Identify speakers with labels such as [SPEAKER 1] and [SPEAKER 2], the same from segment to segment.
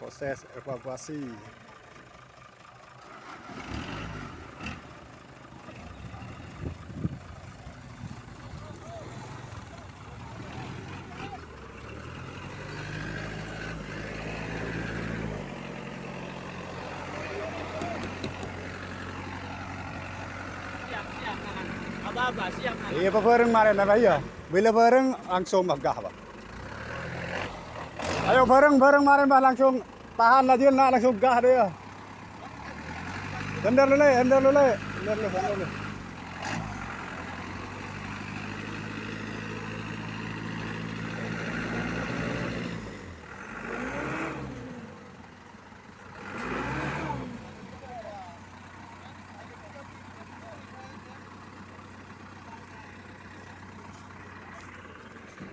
[SPEAKER 1] proses evakuasi. Iya, apa bareng kemarin apa iya? Bila bareng langsung megah, Pak. Ayo bareng kemarin Pak langsung tahan aja nak langsung gah dia. Ender dulu.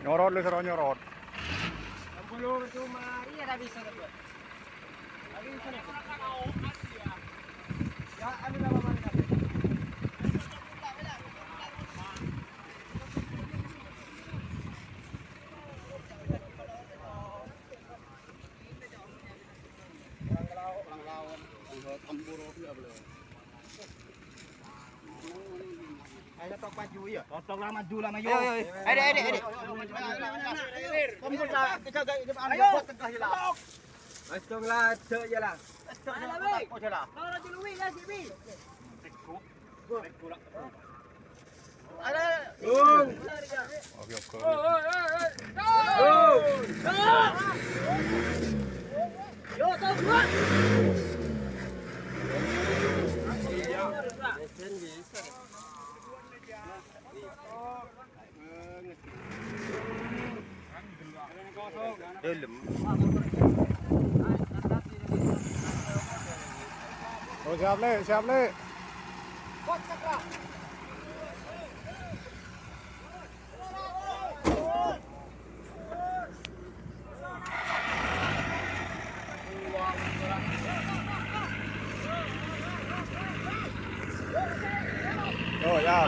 [SPEAKER 1] Nyorot lu seru nyorot.
[SPEAKER 2] 60 cuma iya dah bisa dah buat. Lagi bisa nih. Ya, ambil apa mana tadi? Orang lawan, tempur dia boleh. Ayo tok maju ya. Tok lah maju lah maju. Ayo. Kumpul lah jaga ayo buat tengah je lah. Masuk lah cek je lah. Kau je lah. Kau rajin luwi ya Jibi. Tekuk. Ada.
[SPEAKER 1] Oke.
[SPEAKER 2] Yo tau buat. Dalam.
[SPEAKER 1] Oh, siap le. Oh, ya.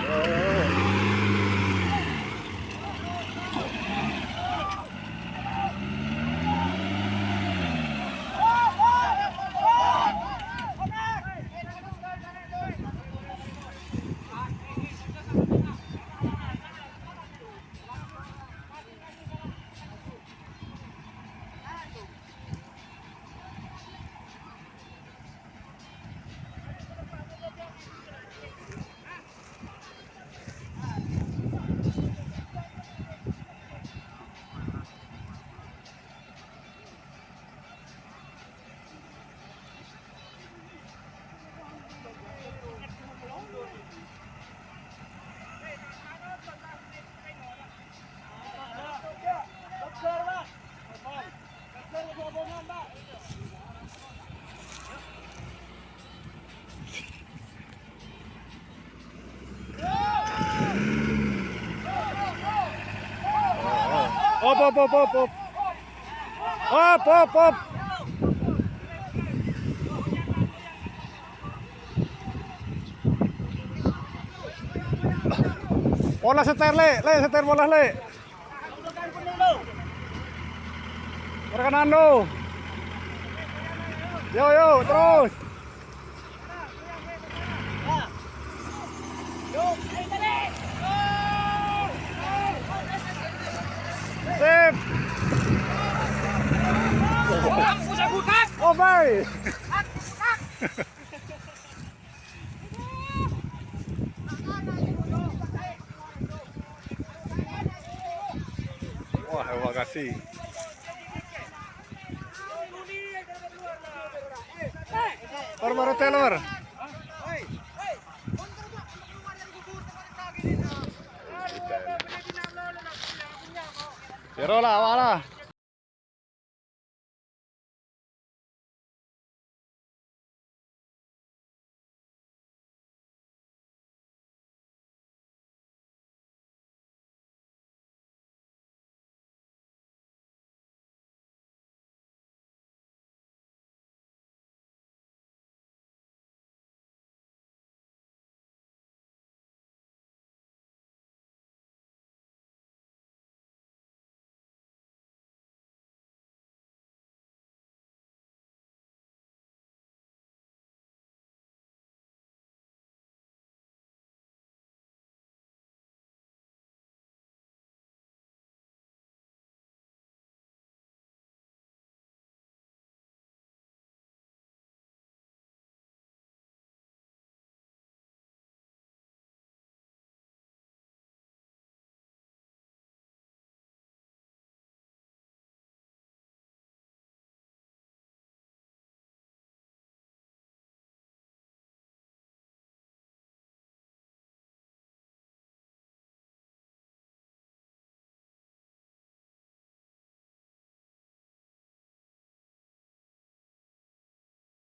[SPEAKER 1] Op. Bola seter seter bola le. Perkanan Yo, terus. Sip. Oh, baik. Wah, terima kasih. Baru telur. Biarolah, awak lah.